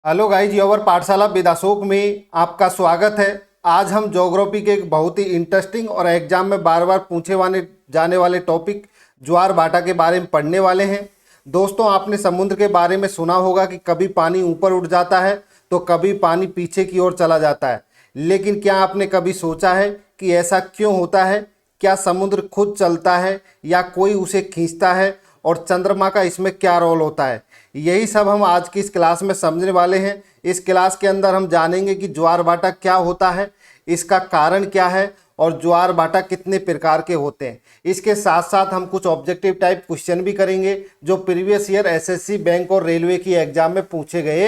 Hello guys, your पाठशाला with Ashok में आपका स्वागत है। आज हम ज्योग्राफी के एक बहुत ही इंटरेस्टिंग और एग्जाम में बार बार पूछे जाने वाले टॉपिक ज्वार भाटा के बारे में पढ़ने वाले हैं। दोस्तों, आपने समुद्र के बारे में सुना होगा कि कभी पानी ऊपर उठ जाता है तो कभी पानी पीछे की ओर चला जाता है। लेकिन क्या आपने कभी सोचा है कि ऐसा क्यों होता है? क्या समुद्र खुद चलता है या कोई उसे खींचता है? और चंद्रमा का इसमें क्या रोल होता है? यही सब हम आज की इस क्लास में समझने वाले हैं। इस क्लास के अंदर हम जानेंगे कि ज्वार भाटा क्या होता है, इसका कारण क्या है और ज्वार भाटा कितने प्रकार के होते हैं। इसके साथ साथ हम कुछ ऑब्जेक्टिव टाइप क्वेश्चन भी करेंगे जो प्रीवियस ईयर एसएससी, बैंक और रेलवे की एग्जाम में पूछे गए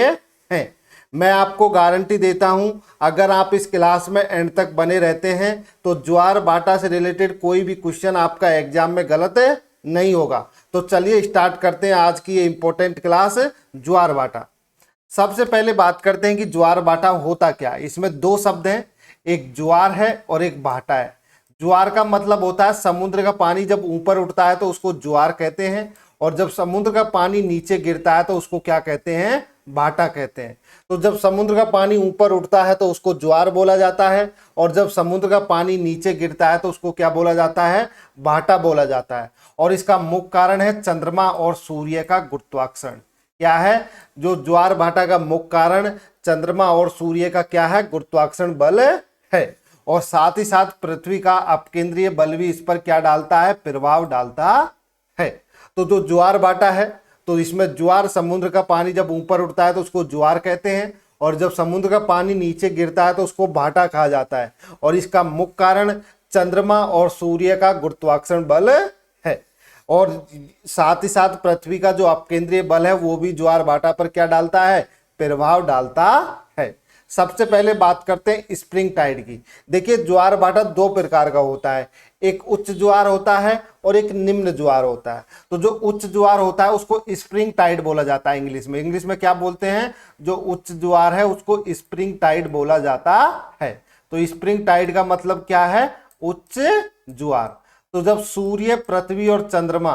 हैं। मैं आपको गारंटी देता हूं, अगर आप इस क्लास में एंड तक बने रहते हैं तो ज्वार भाटा से रिलेटेड कोई भी क्वेश्चन आपका एग्जाम में गलत नहीं होगा। तो चलिए स्टार्ट करते हैं आज की ये इंपॉर्टेंट क्लास ज्वार भाटा। सबसे पहले बात करते हैं कि ज्वार भाटा होता क्या है। इसमें दो शब्द हैं, एक ज्वार है और एक भाटा है। ज्वार का मतलब होता है समुद्र का पानी जब ऊपर उठता है तो उसको ज्वार कहते हैं, और जब समुद्र का पानी नीचे गिरता है तो उसको क्या कहते हैं? भाटा कहते हैं। तो जब समुद्र का पानी ऊपर उठता है तो उसको ज्वार बोला जाता है, और जब समुद्र का पानी नीचे गिरता है तो उसको क्या बोला जाता है? भाटा बोला जाता है। और इसका मुख्य कारण है चंद्रमा और सूर्य का गुरुत्वाकर्षण। क्या है जो ज्वार भाटा का मुख्य कारण? चंद्रमा और सूर्य का क्या है? गुरुत्वाकर्षण बल है। और साथ ही साथ पृथ्वी का अपकेंद्रीय बल भी इस पर क्या डालता है? प्रभाव डालता है। तो जो ज्वार भाटा है तो इसमें ज्वार, समुद्र का पानी जब ऊपर उठता है तो उसको ज्वार कहते हैं, और जब समुद्र का पानी नीचे गिरता है तो उसको भाटा कहा जाता है। और इसका मुख्य कारण चंद्रमा और सूर्य का गुरुत्वाकर्षण बल है। और साथ ही साथ पृथ्वी का जो अपकेंद्रीय बल है वो भी ज्वार भाटा पर क्या डालता है? प्रभाव डालता है। सबसे पहले बात करते हैं स्प्रिंग टाइड की। देखिए, ज्वार भाटा दो प्रकार का होता है, एक उच्च ज्वार होता है और एक निम्न ज्वार होता है। तो जो उच्च ज्वार होता है उसको स्प्रिंग टाइड बोला जाता है। इंग्लिश में क्या बोलते हैं? जो उच्च ज्वार है उसको स्प्रिंग टाइड बोला जाता है। तो स्प्रिंग टाइड का मतलब क्या है? उच्च ज्वार। तो जब सूर्य, पृथ्वी और चंद्रमा,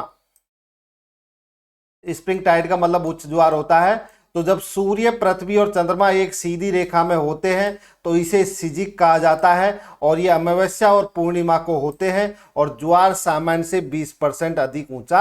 स्प्रिंग टाइड का मतलब उच्च ज्वार होता है, तो जब सूर्य, पृथ्वी और चंद्रमा एक सीधी रेखा में होते हैं तो इसे सिजिक कहा जाता है, और ये अमावस्या और पूर्णिमा को होते हैं, और ज्वार सामान्य से 20% अधिक ऊंचा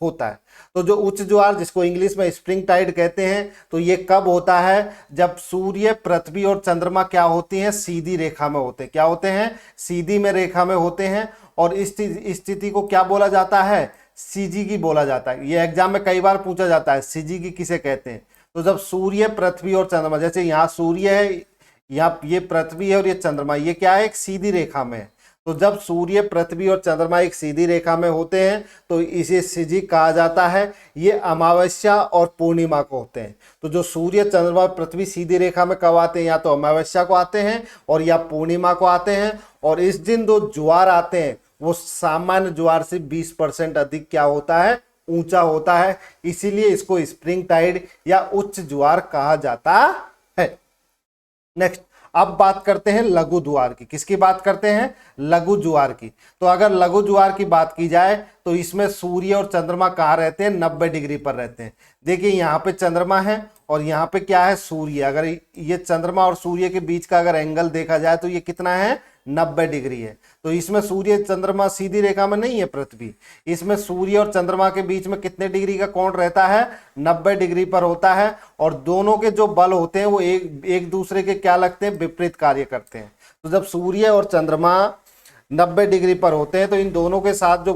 होता है। तो जो उच्च ज्वार, जिसको इंग्लिश में स्प्रिंग टाइड कहते हैं, तो ये कब होता है? जब सूर्य, पृथ्वी और चंद्रमा क्या होती हैं? सीधी रेखा में होते हैं। क्या होते हैं? सीधी में रेखा में होते हैं। और इस स्थिति को क्या बोला जाता है? सीजिकी बोला जाता है। ये एग्जाम में कई बार पूछा जाता है, सीजिकी किसे कहते हैं? तो जब सूर्य, पृथ्वी और चंद्रमा, जैसे यहाँ सूर्य है, यहाँ ये पृथ्वी है और ये चंद्रमा, ये क्या है? एक सीधी रेखा में है। तो जब सूर्य, पृथ्वी और चंद्रमा एक सीधी रेखा में होते हैं तो इसे सिजिक कहा जाता है। ये अमावस्या और पूर्णिमा को होते हैं। तो जो सूर्य, चंद्रमा और पृथ्वी सीधी रेखा में कब आते हैं? या तो अमावस्या को आते हैं और या पूर्णिमा को आते हैं। और इस दिन जो ज्वार आते हैं वो सामान्य ज्वार से 20% अधिक क्या होता है? ऊंचा होता है। इसीलिए इसको स्प्रिंग टाइड या उच्च ज्वार कहा जाता है। नेक्स्ट, अब बात करते हैं लघु ज्वार की। किसकी बात करते हैं? लघु ज्वार की। तो अगर लघु ज्वार की बात की जाए तो इसमें सूर्य और चंद्रमा कहाँ रहते हैं? 90 डिग्री पर रहते हैं। देखिए, यहाँ पे चंद्रमा है और यहाँ पे क्या है? सूर्य। अगर ये चंद्रमा और सूर्य के बीच का अगर एंगल देखा जाए तो ये कितना है? 90 डिग्री है। तो इसमें सूर्य, चंद्रमा सीधी रेखा में नहीं है पृथ्वी। इसमें सूर्य और चंद्रमा के बीच में कितने डिग्री का कोण रहता है? 90 डिग्री पर होता है। और दोनों के जो बल होते हैं वो एक दूसरे के क्या लगते हैं? विपरीत कार्य करते हैं। तो जब सूर्य और चंद्रमा 90 डिग्री पर होते हैं तो इन दोनों के साथ जो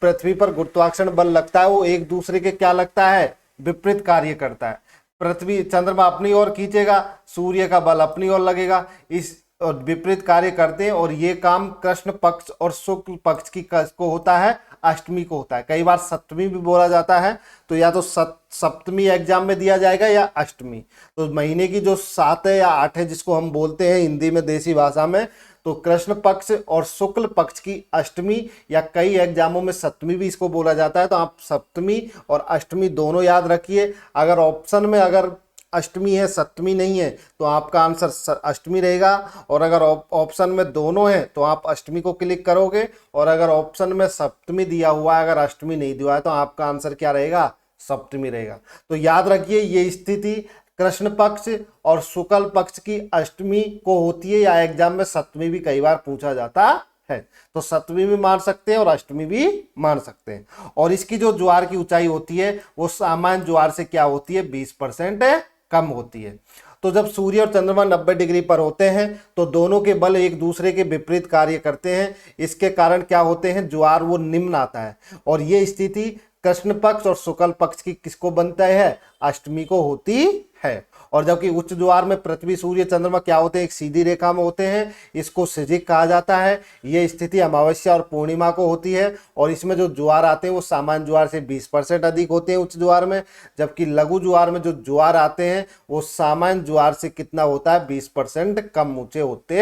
पृथ्वी पर गुरुत्वाकर्षण बल लगता है वो एक दूसरे के क्या लगता है? विपरीत कार्य करता है। पृथ्वी, चंद्रमा अपनी ओर खींचेगा, सूर्य का बल अपनी ओर लगेगा, इस और विपरीत कार्य करते हैं। और ये काम कृष्ण पक्ष और शुक्ल पक्ष की को होता है, अष्टमी को होता है। कई बार सप्तमी भी बोला जाता है। तो या तो सप्तमी एग्जाम में दिया जाएगा या अष्टमी। तो महीने की जो 7 है या 8 है, जिसको हम बोलते हैं हिंदी में देसी भाषा में, तो कृष्ण पक्ष और शुक्ल पक्ष की अष्टमी, या कई एग्जामों में सप्तमी भी इसको बोला जाता है। तो आप सप्तमी और अष्टमी दोनों याद रखिए। अगर ऑप्शन में अगर अष्टमी है, सप्तमी नहीं है, तो आपका आंसर अष्टमी रहेगा। और अगर ऑप्शन में दोनों है तो आप अष्टमी को क्लिक करोगे। और अगर ऑप्शन में सप्तमी दिया हुआ है, अगर अष्टमी नहीं दिया है, तो आपका आंसर क्या रहेगा? सप्तमी रहेगा। तो याद रखिए, ये स्थिति कृष्ण पक्ष और शुक्ल पक्ष की अष्टमी को होती है, या एग्जाम में सप्तमी भी कई बार पूछा जाता है। तो सप्तमी भी मान सकते हैं और अष्टमी भी मान सकते हैं। और इसकी जो ज्वार की ऊंचाई होती है वो सामान्य ज्वार से क्या होती है, 20% कम होती है। तो जब सूर्य और चंद्रमा 90 डिग्री पर होते हैं तो दोनों के बल एक दूसरे के विपरीत कार्य करते हैं। इसके कारण क्या होते हैं, ज्वार वो निम्न आता है। और ये स्थिति कृष्ण पक्ष और शुक्ल पक्ष की किसको बनता है, अष्टमी को होती है। और जबकि उच्च ज्वार में पृथ्वी सूर्य चंद्रमा क्या होते हैं, एक सीधी रेखा में होते हैं, इसको सिजिक कहा जाता है। यह स्थिति अमावस्या और पूर्णिमा को होती है। और इसमें जो ज्वार आते हैं वो सामान्य ज्वार से 20% अधिक होते हैं उच्च ज्वार में। जबकि लघु ज्वार में जो ज्वार आते हैं वो सामान्य ज्वार से कितना होता है, 20% कम ऊंचे होते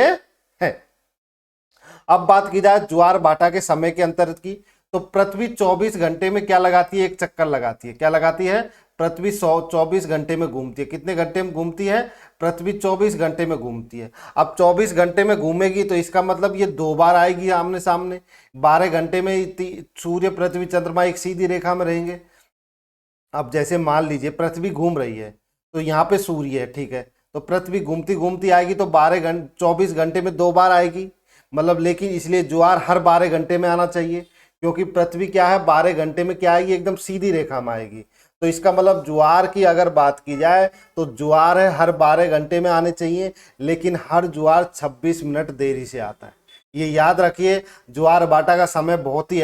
हैं। अब बात की जाए ज्वार भाटा के समय के अंतर की, तो पृथ्वी 24 घंटे में क्या लगाती है, एक चक्कर लगाती है। क्या लगाती है, पृथ्वी 24 घंटे में घूमती है। कितने घंटे में घूमती है, पृथ्वी 24 घंटे में घूमती है। अब 24 घंटे में घूमेगी तो इसका मतलब ये 2 बार आएगी आमने सामने। 12 घंटे में सूर्य पृथ्वी चंद्रमा एक सीधी रेखा में रहेंगे। अब जैसे मान लीजिए पृथ्वी घूम रही है तो यहाँ पे सूर्य है, ठीक है, तो पृथ्वी घूमती घूमती आएगी तो 24 घंटे में 2 बार आएगी, मतलब। लेकिन इसलिए ज्वार हर 12 घंटे में आना चाहिए, क्योंकि पृथ्वी क्या है, 12 घंटे में क्या आएगी, एकदम सीधी रेखा में आएगी। तो इसका मतलब ज्वार की अगर बात की जाए तो ज्वार है हर 12 घंटे में आने चाहिए, लेकिन हर ज्वार 26 मिनट देरी से आता है। ये याद रखिए, ज्वार भाटा का समय बहुत ही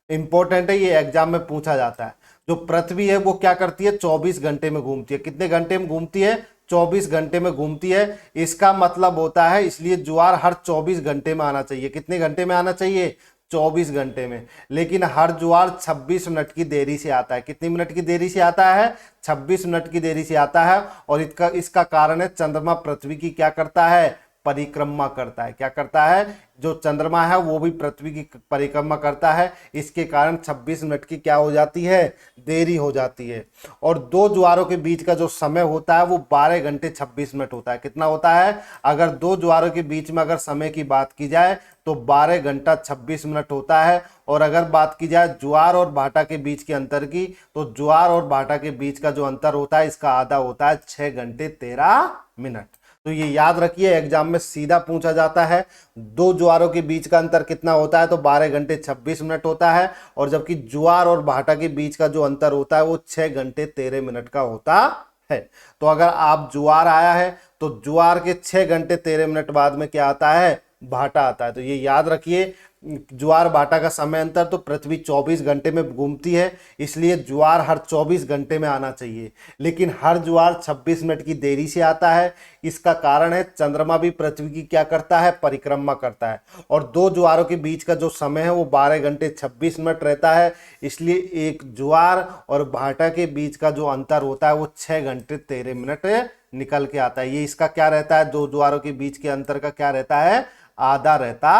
इंपॉर्टेंट है, ये एग्जाम में पूछा जाता है। जो पृथ्वी है वो क्या करती है, 24 घंटे में घूमती है। कितने घंटे में घूमती है, 24 घंटे में घूमती है। इसका मतलब होता है, इसलिए ज्वार हर 24 घंटे में आना चाहिए। कितने घंटे में आना चाहिए, 24 घंटे में। लेकिन हर ज्वार 26 मिनट की देरी से आता है। कितनी मिनट की देरी से आता है, 26 मिनट की देरी से आता है। और इसका कारण है चंद्रमा पृथ्वी की क्या करता है, परिक्रमा करता है। क्या करता है, जो चंद्रमा है वो भी पृथ्वी की परिक्रमा करता है। इसके कारण 26 मिनट की क्या हो जाती है, देरी हो जाती है। और दो ज्वारों के बीच का जो समय होता है वो 12 घंटे 26 मिनट होता है। कितना होता है, अगर दो ज्वारों के बीच में अगर समय की बात की जाए तो 12 घंटा 26 मिनट होता है। और अगर बात की जाए ज्वार और भाटा के बीच के अंतर की, तो ज्वार और भाटा के बीच का जो अंतर होता है इसका आधा होता है 6 घंटे 13 मिनट। तो ये याद रखिए, एग्जाम में सीधा पूछा जाता है। दो ज्वारों के बीच का अंतर कितना होता है, तो 12 घंटे 26 मिनट होता है। और जबकि ज्वार और भाटा के बीच का जो अंतर होता है वो 6 घंटे 13 मिनट का होता है। तो अगर आप ज्वार आया है तो ज्वार के 6 घंटे 13 मिनट बाद में क्या आता है, भाटा आता है। तो ये याद रखिए, ज्वार भाटा का समय अंतर, तो पृथ्वी 24 घंटे में घूमती है, इसलिए ज्वार हर 24 घंटे में आना चाहिए। लेकिन हर ज्वार 26 मिनट की देरी से आता है। इसका कारण है चंद्रमा भी पृथ्वी की क्या करता है, परिक्रमा करता है। और दो ज्वारों के बीच का जो समय है वो 12 घंटे 26 मिनट रहता है। इसलिए एक ज्वार और भाटा के बीच का जो अंतर होता है वो 6 घंटे 13 मिनट निकल के आता है। ये इसका क्या रहता है, दो ज्वारों के बीच के अंतर का क्या रहता है, आधा रहता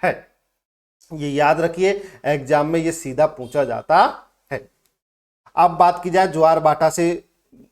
है। ये याद रखिए, एग्जाम में ये सीधा पूछा जाता है। अब बात की जाए ज्वार भाटा से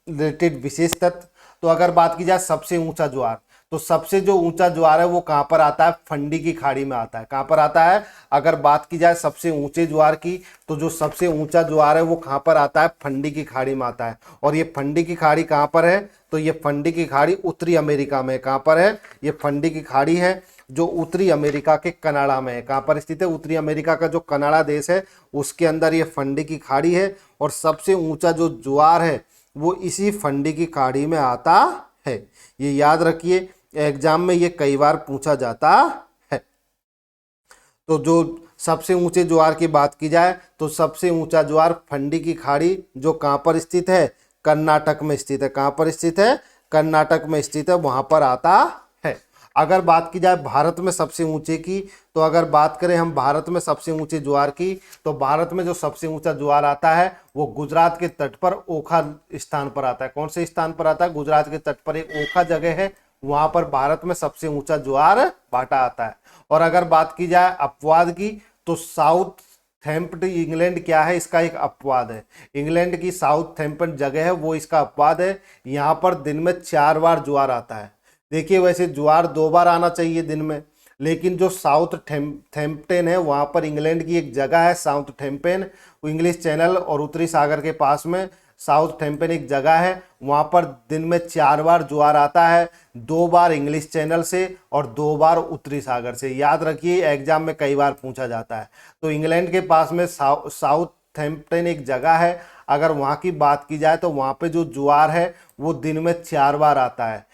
रिलेटेड विशेष तथ्य, तो अगर बात की जाए सबसे ऊंचा ज्वार, तो सबसे जो ऊंचा ज्वार है वो कहां पर आता है, फंडी की खाड़ी में आता है। कहां पर आता है, अगर बात की जाए सबसे ऊंचे ज्वार की, तो जो सबसे ऊंचा ज्वार है वो कहां पर आता है, फंडी की खाड़ी में आता है। और ये फंडी की खाड़ी कहां पर है, तो ये फंडी की खाड़ी उत्तरी अमेरिका में। कहां पर है, ये फंडी की खाड़ी है जो उत्तरी अमेरिका के कनाडा में है। कहां पर स्थित है, उत्तरी अमेरिका का जो कनाडा देश है उसके अंदर ये फंडी की खाड़ी है। और सबसे ऊंचा जो ज्वार है वो इसी फंडी की खाड़ी में आता है। ये याद रखिए, एग्जाम में ये कई बार पूछा जाता है। तो जो सबसे ऊंचे ज्वार की बात की जाए तो सबसे ऊंचा ज्वार फंडी की खाड़ी जो कहां पर स्थित है, कर्नाटक में स्थित है। कहां पर स्थित है, कर्नाटक में स्थित है, वहां पर आता है। अगर बात की जाए भारत में सबसे ऊंचे की, तो अगर बात करें हम भारत में सबसे ऊंचे ज्वार की, तो भारत में जो सबसे ऊंचा ज्वार आता है वो गुजरात के तट पर ओखा स्थान पर आता है। कौन से स्थान पर आता है, गुजरात के तट पर एक ओखा जगह है, वहां पर भारत में सबसे ऊंचा ज्वार भाटा आता है। और अगर बात की जाए अपवाद की, तो साउथ थैम्पटन इंग्लैंड क्या है, इसका एक अपवाद है। इंग्लैंड की साउथ थैम्पटन जगह है वो इसका अपवाद है। यहाँ पर दिन में 4 बार ज्वार आता है। देखिए, वैसे ज्वार 2 बार आना चाहिए दिन में, लेकिन जो साउथ थैम्पटन है वहाँ पर इंग्लैंड की एक जगह है साउथ थैम्पटन, इंग्लिश चैनल और उत्तरी सागर के पास में साउथहैम्पटन एक जगह है, वहां पर दिन में 4 बार ज्वार आता है, 2 बार इंग्लिश चैनल से और 2 बार उत्तरी सागर से। याद रखिए, एग्जाम में कई बार पूछा जाता है। तो इंग्लैंड के पास में साउथहैम्पटन एक जगह है, अगर वहां की बात की जाए तो वहां पे जो ज्वार है वो दिन में 4 बार आता है।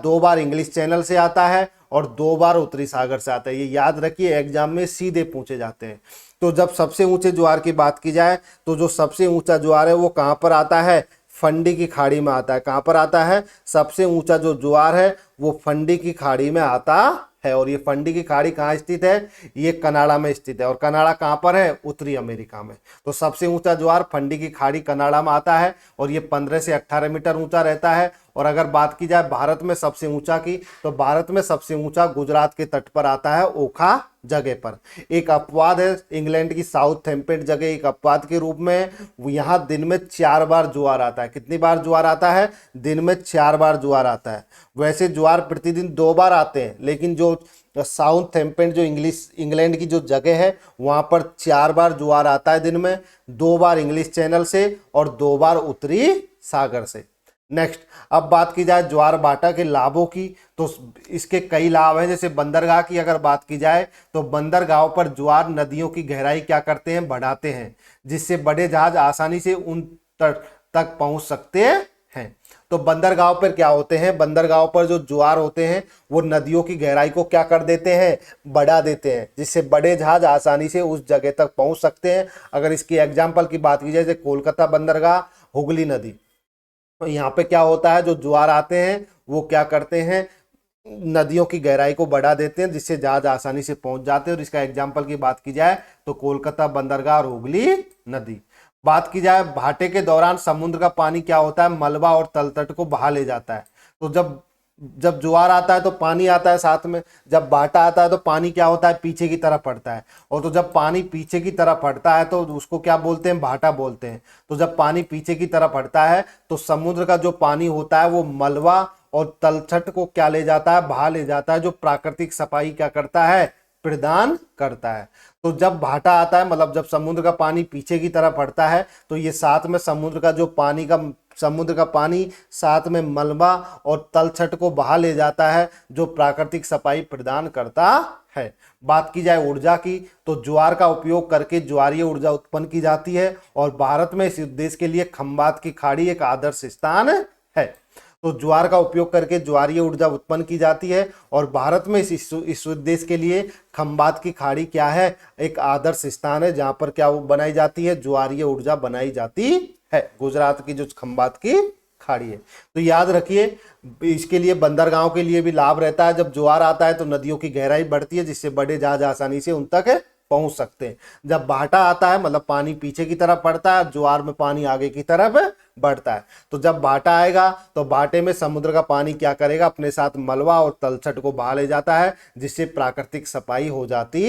2 बार इंग्लिश चैनल से आता है और 2 बार उत्तरी सागर से आता है। ये याद रखिए, एग्जाम में सीधे पूछे जाते हैं। तो जब सबसे ऊंचे ज्वार की बात की जाए तो जो सबसे ऊंचा ज्वार है वो कहाँ पर आता है? फंडी की खाड़ी में आता है। कहाँ पर आता है? सबसे ऊंचा जो ज्वार है वो फंडी की खाड़ी में आता है। और ये फंडी की खाड़ी कहाँ स्थित है? ये कनाडा में स्थित है। और कनाडा कहाँ पर है? उत्तरी अमेरिका में। तो सबसे ऊंचा ज्वार फंडी की खाड़ी कनाडा में आता है और ये 15 से 18 मीटर ऊंचा रहता है। और अगर बात की जाए भारत में सबसे ऊंचा की, तो भारत में सबसे ऊंचा गुजरात के तट पर आता है, ओखा जगह पर। एक अपवाद है इंग्लैंड की साउथहैम्पटन जगह, एक अपवाद के रूप में यहाँ दिन में 4 बार ज्वार आता है। कितनी बार ज्वार आता है? दिन में 4 बार ज्वार आता है। वैसे ज्वार प्रतिदिन 2 बार आते हैं, लेकिन जो साउथहैम्पटन जो इंग्लैंड की जो जगह है वहां पर 4 बार ज्वार आता है दिन में, 2 बार इंग्लिश चैनल से और 2 बार उत्तरी सागर से। नेक्स्ट, अब बात की जाए ज्वार भाटा के लाभों की, तो इसके कई लाभ हैं। जैसे बंदरगाह की अगर बात की जाए तो बंदरगाहों पर ज्वार नदियों की गहराई क्या करते हैं? बढ़ाते हैं, जिससे बड़े जहाज आसानी से उन तक पहुंच सकते हैं। तो बंदरगाहों पर क्या होते हैं? बंदरगाहों पर जो ज्वार होते हैं वो नदियों की गहराई को क्या कर देते हैं? बढ़ा देते हैं, जिससे बड़े जहाज आसानी से उस जगह तक पहुंच सकते हैं। अगर इसकी एग्जाम्पल की बात की जाए, जैसे कोलकाता बंदरगाह, हुगली नदी, तो यहाँ पे क्या होता है? जो ज्वार आते हैं वो क्या करते हैं? नदियों की गहराई को बढ़ा देते हैं, जिससे जहाज आसानी से पहुंच जाते हैं। और इसका एग्जाम्पल की बात की जाए तो कोलकाता बंदरगाह और हुगली नदी। बात की जाए भाटे के दौरान समुद्र का पानी क्या होता है? मलबा और तलतट को बहा ले जाता है। तो जब जब ज्वार आता है तो पानी आता है साथ में, जब भाटा आता है तो पानी क्या होता है? पीछे की तरफ पड़ता है। और तो जब पानी पीछे की तरफ हटता है तो उसको क्या बोलते हैं? भाटा बोलते हैं। तो जब पानी पीछे की तरफ हटता है तो समुद्र का जो पानी होता है वो मलबा और तलछट को क्या ले जाता है? बहा ले जाता है, जो प्राकृतिक सफाई क्या करता है? प्रदान करता है। तो जब भाटा आता है, मतलब जब समुद्र का पानी पीछे की तरफ हटता है, तो ये साथ में समुद्र का पानी साथ में मलबा और तलछट को बहा ले जाता है, जो प्राकृतिक सफाई प्रदान करता है। बात की जाए ऊर्जा की, तो ज्वार का उपयोग करके ज्वारीय ऊर्जा उत्पन्न की जाती है और भारत में इस उद्देश्य के लिए खंबात की खाड़ी एक आदर्श स्थान है। तो ज्वार का उपयोग करके ज्वारीय ऊर्जा उत्पन्न की जाती है और भारत में इस उद्देश्य के लिए खंबात की खाड़ी क्या है? एक आदर्श स्थान है, जहां पर क्या बनाई जाती है? ज्वारीय ऊर्जा बनाई जाती है। गुजरात की जो खंबात की खाड़ी है। तो याद रखिए, इसके लिए बंदरगाहों के लिए भी लाभ रहता है। जब ज्वार आता है तो नदियों की गहराई बढ़ती है, जिससे बड़े जहाज आसानी से उन तक पहुंच सकते हैं। जब भाटा आता है, मतलब पानी पीछे की तरफ बढ़ता है, ज्वार में पानी आगे की तरफ बढ़ता है। तो जब भाटा आएगा तो भाटे में समुद्र का पानी क्या करेगा? अपने साथ मलबा और तलछट को बहा ले जाता है, जिससे प्राकृतिक सफाई हो जाती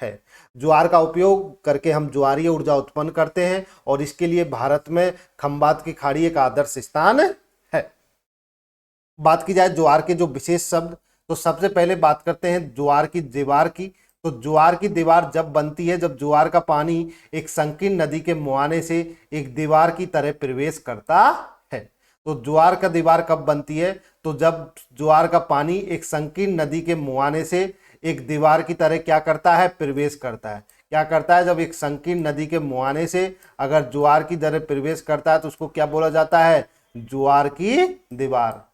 है। ज्वार का उपयोग करके हम ज्वारीय ऊर्जा उत्पन्न करते हैं और इसके लिए भारत में खंबात की खाड़ी एक आदर्श स्थान है। बात की जाए ज्वार के जो विशेष शब्द, तो सबसे पहले बात करते हैं ज्वार की दीवार की। तो ज्वार की दीवार जब बनती है जब ज्वार का पानी एक संकीर्ण नदी के मुहाने से एक दीवार की तरह प्रवेश करता है। तो ज्वार का दीवार कब बनती है? तो जब ज्वार का पानी एक संकीर्ण नदी के मुहाने से एक दीवार की तरह क्या करता है? प्रवेश करता है। क्या करता है? जब एक संकीर्ण नदी के मुहाने से अगर ज्वार की तरह प्रवेश करता है तो उसको क्या बोला जाता है? ज्वार की दीवार।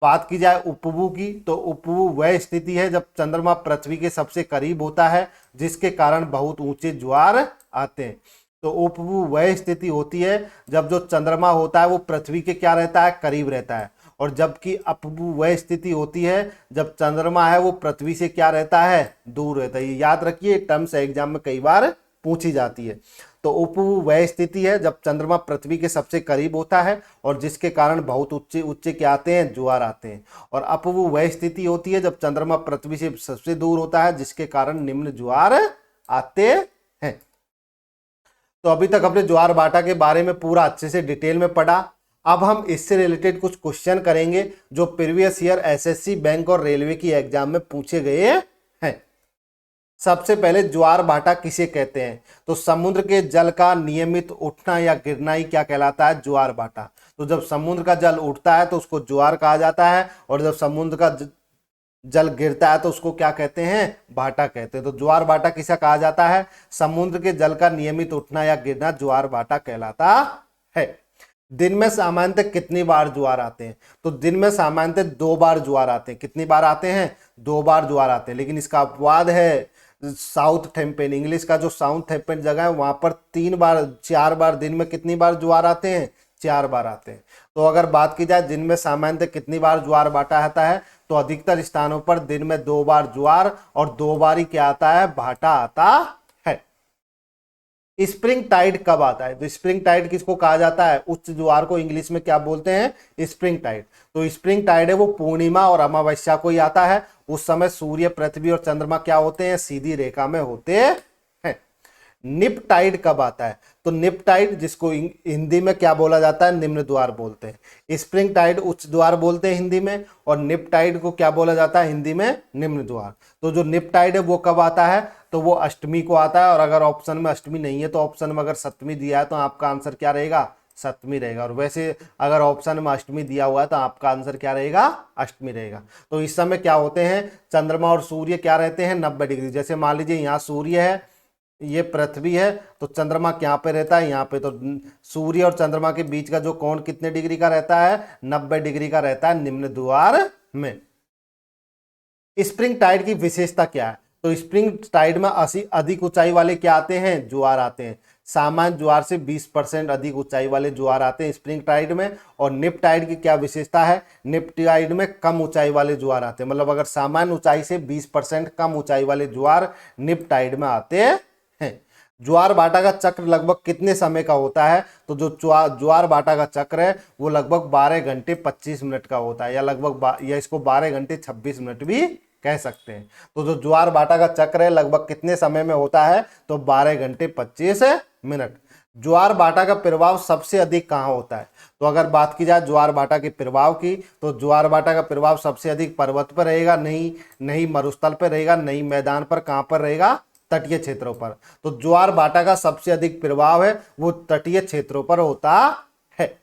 बात की जाए उपभू की, तो उपभू वह स्थिति है जब चंद्रमा पृथ्वी के सबसे करीब होता है, जिसके कारण बहुत ऊंचे ज्वार आते हैं। तो उपभू वह स्थिति होती है जब जो चंद्रमा होता है वो पृथ्वी के क्या रहता है? करीब रहता है। और जबकि अपभू वह स्थिति होती है जब चंद्रमा है वो पृथ्वी से क्या रहता है? दूर रहता है। ये याद रखिए, टर्म्स एग्जाम में कई बार पूछी जाती है। तो उपभू वह स्थिति है जब चंद्रमा पृथ्वी के सबसे करीब होता है और जिसके कारण बहुत ऊंचे ऊंचे क्या आते हैं? ज्वार आते हैं। और अपभू वह स्थिति होती है जब चंद्रमा पृथ्वी से सबसे दूर होता है, जिसके कारण निम्न ज्वार आते हैं। तो अभी तक हमने ज्वार भाटा के बारे में पूरा अच्छे से डिटेल में पढ़ा। अब हम इससे रिलेटेड कुछ क्वेश्चन करेंगे जो प्रीवियस ईयर एसएससी, बैंक और रेलवे की एग्जाम में पूछे गए हैं। सबसे पहले ज्वार भाटा किसे कहते हैं? तो समुद्र के जल का नियमित उठना या गिरना ही क्या कहलाता है? ज्वार भाटा। तो जब समुद्र का जल उठता है तो उसको ज्वार कहा जाता है, और जब समुद्र का जल गिरता है तो उसको क्या कहते हैं? भाटा कहते हैं। तो ज्वार भाटा किसे कहा जाता है? समुद्र के जल का नियमित उठना या गिरना ज्वार भाटा कहलाता है। दिन में सामान्यतः कितनी बार ज्वार आते हैं? तो दिन में सामान्यतः 2 बार ज्वार आते हैं। कितनी बार आते हैं? 2 बार ज्वार आते हैं। लेकिन इसका अपवाद है साउथ थेम्पेन, इंग्लिश का जो साउथ थेम्पेन जगह है वहां पर 3 बार 4 बार दिन में कितनी बार ज्वार आते हैं? 4 बार आते हैं। तो अगर बात की जाए दिन में सामान्यतः कितनी बार ज्वार भाटा आता है, तो अधिकतर स्थानों पर दिन में 2 बार ज्वार और 2 बार ही क्या आता है? भाटा आता है। स्प्रिंग टाइड कब आता है? तो स्प्रिंग टाइड किसको कहा जाता है? उच्च ज्वार को इंग्लिश में क्या बोलते हैं? Spring tide. तो स्प्रिंग टाइड है वो पूर्णिमा और अमावस्या को ही आता है। उस समय सूर्य, पृथ्वी और चंद्रमा क्या होते हैं? सीधी रेखा में होते हैं। निप टाइड कब आता है? तो निप टाइड, जिसको हिंदी में क्या बोला जाता है? निम्न द्वार बोलते हैं। स्प्रिंग टाइड उच्च द्वार बोलते हैं हिंदी में, और निप टाइड को क्या बोला जाता है हिंदी में? निम्न द्वार। तो जो निप टाइड है वो कब आता है? तो वो अष्टमी को आता है। और अगर ऑप्शन में अष्टमी नहीं है तो ऑप्शन में अगर सप्तमी दिया है तो आपका आंसर क्या रहेगा? सप्तमी रहेगा। और वैसे अगर ऑप्शन में अष्टमी दिया हुआ है तो आपका आंसर क्या रहेगा? अष्टमी रहेगा। तो इस समय क्या होते हैं? चंद्रमा और सूर्य क्या रहते हैं? 90 डिग्री। जैसे मान लीजिए यहाँ सूर्य है, ये पृथ्वी है, तो चंद्रमा क्या पे रहता है? यहाँ पे। तो सूर्य और चंद्रमा के बीच का जो कोण कितने डिग्री का रहता है? 90 डिग्री का रहता है निम्न द्वार में। स्प्रिंग टाइड की विशेषता क्या है? तो स्प्रिंग टाइड में अधिक ऊंचाई वाले क्या आते हैं? ज्वार आते हैं। सामान्य ज्वार से 20% अधिक ऊंचाई वाले ज्वार आते हैं स्प्रिंग टाइड में। और निप टाइड की क्या विशेषता है? निप टाइड में कम ऊंचाई वाले ज्वार आते हैं। मतलब अगर सामान्य ऊंचाई से 20% कम ऊंचाई वाले ज्वार निप टाइड में आते हैं। ज्वार भाटा का चक्र लगभग कितने समय का होता है? तो जो ज्वार भाटा का चक्र है वो लगभग 12 घंटे 25 मिनट का होता है, या लगभग या इसको 12 घंटे 26 मिनट भी कह सकते हैं। तो जो ज्वार भाटा का चक्र है लगभग कितने समय में होता है? तो 12 घंटे 25 मिनट। ज्वार भाटा का प्रभाव सबसे अधिक कहाँ होता है? तो अगर बात की जाए ज्वार भाटा के प्रभाव की, तो ज्वार भाटा का प्रभाव सबसे अधिक पर्वत पर रहेगा, नहीं मरुस्थल पर रहेगा, नहीं मैदान पर, कहां पर रहेगा? तटीय क्षेत्रों पर। तो ज्वार भाटा का सबसे अधिक प्रभाव है वो तटीय क्षेत्रों पर होता है।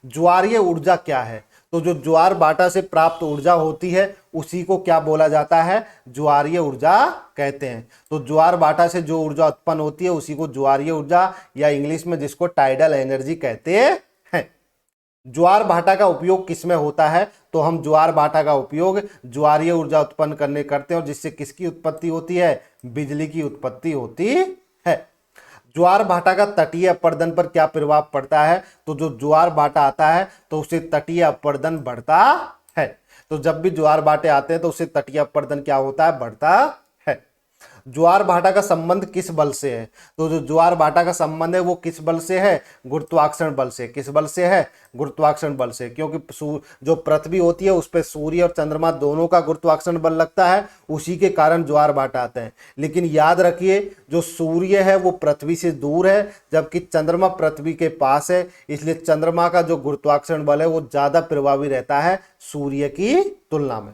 ज्वारीय ऊर्जा क्या है? तो जो ज्वार भाटा से प्राप्त ऊर्जा होती है उसी को क्या बोला जाता है? ज्वारीय ऊर्जा कहते हैं। तो ज्वार भाटा से जो ऊर्जा उत्पन्न होती है उसी को ज्वारीय ऊर्जा, या इंग्लिश में जिसको टाइडल एनर्जी कहते हैं। ज्वार भाटा का उपयोग किसमें होता है? तो हम ज्वार भाटा का उपयोग ज्वारीय ऊर्जा उत्पन्न करने करते हैं, और जिससे किसकी उत्पत्ति होती है? बिजली की उत्पत्ति होती है। ज्वार भाटा का तटीय अपरदन पर क्या प्रभाव पड़ता है? तो जो ज्वार भाटा आता है तो उससे तटीय अपरदन बढ़ता है। तो जब भी ज्वार भाटे आते हैं तो उससे तटीय अपरदन क्या होता है? बढ़ता है। ज्वार भाटा का संबंध किस बल से है? तो जो ज्वार भाटा का संबंध है वो किस बल से है? गुरुत्वाकर्षण बल से। किस बल से है? गुरुत्वाकर्षण बल से। क्योंकि जो पृथ्वी होती है उस पर सूर्य और चंद्रमा दोनों का गुरुत्वाकर्षण बल लगता है, उसी के कारण ज्वार भाटा आता है। लेकिन याद रखिए जो सूर्य है वो पृथ्वी से दूर है, जबकि चंद्रमा पृथ्वी के पास है, इसलिए चंद्रमा का जो गुरुत्वाकर्षण बल है वो ज्यादा प्रभावी रहता है सूर्य की तुलना में।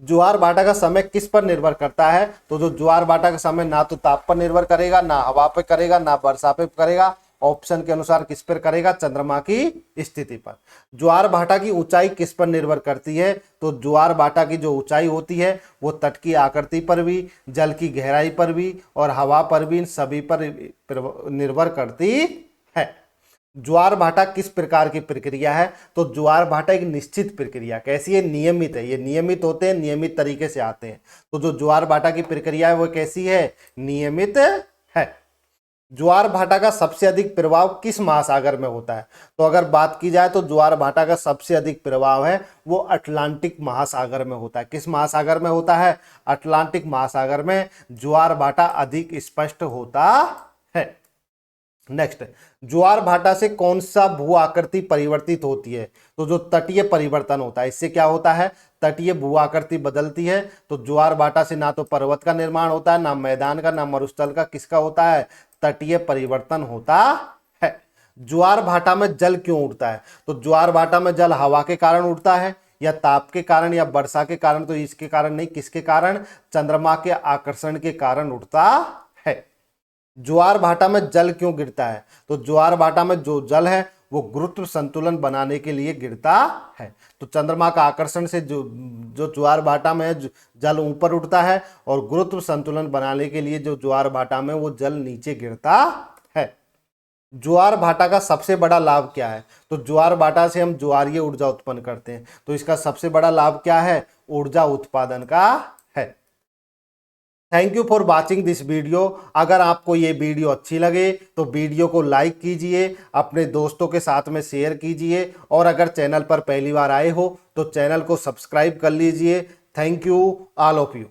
ज्वार भाटा का समय किस पर निर्भर करता है? तो जो ज्वार भाटा का समय ना तो ताप पर निर्भर करेगा, ना हवा पे करेगा, ना वर्षा पे करेगा। ऑप्शन के अनुसार किस पर करेगा? चंद्रमा की स्थिति पर। ज्वार भाटा की ऊंचाई किस पर निर्भर करती है? तो ज्वार भाटा की जो ऊंचाई होती है वो तट की आकृति पर भी, जल की गहराई पर भी और हवा पर भी, इन सभी पर निर्भर करती है। ज्वार भाटा किस प्रकार की प्रक्रिया है? तो ज्वार भाटा एक निश्चित प्रक्रिया। कैसी है? नियमित है। ये नियमित होते हैं, नियमित तरीके से आते हैं। तो जो ज्वार भाटा की प्रक्रिया है वो कैसी है? नियमित है। ज्वार भाटा का सबसे अधिक प्रभाव किस महासागर में होता है? तो अगर बात की जाए तो ज्वार भाटा का सबसे अधिक प्रभाव है वो अटलांटिक महासागर में होता है। किस महासागर में होता है? अटलांटिक महासागर में ज्वार भाटा अधिक स्पष्ट होता है। नेक्स्ट, ज्वार भाटा से कौन सा भू आकृति परिवर्तित होती है? तो जो तटीय परिवर्तन होता है, इससे क्या होता है? तटीय भू आकृति बदलती है। तो ज्वार भाटा से ना तो पर्वत का निर्माण होता है, ना मैदान का, ना मरुस्थल का। किसका होता है? तटीय परिवर्तन होता है। ज्वार भाटा में जल क्यों उठता है? तो ज्वार भाटा में जल हवा के कारण उठता है, या ताप के कारण या वर्षा के कारण, तो इसके कारण नहीं, किसके कारण? चंद्रमा के आकर्षण के कारण उठता है। ज्वार भाटा में जल क्यों गिरता है? तो ज्वार भाटा में जो जल है वो गुरुत्व संतुलन बनाने के लिए गिरता है। तो चंद्रमा का आकर्षण से जो ज्वार भाटा में जल ऊपर उठता है और गुरुत्व संतुलन बनाने के लिए जो ज्वार भाटा में वो जल नीचे गिरता है। ज्वार भाटा का सबसे बड़ा लाभ क्या है? तो ज्वार भाटा से हम ज्वारीय ऊर्जा उत्पन्न करते हैं, तो इसका सबसे बड़ा लाभ क्या है? ऊर्जा उत्पादन का है। Thank you for watching this video. अगर आपको ये वीडियो अच्छी लगे तो वीडियो को लाइक कीजिए, अपने दोस्तों के साथ में शेयर कीजिए, और अगर चैनल पर पहली बार आए हो तो चैनल को सब्सक्राइब कर लीजिए। Thank you all of you.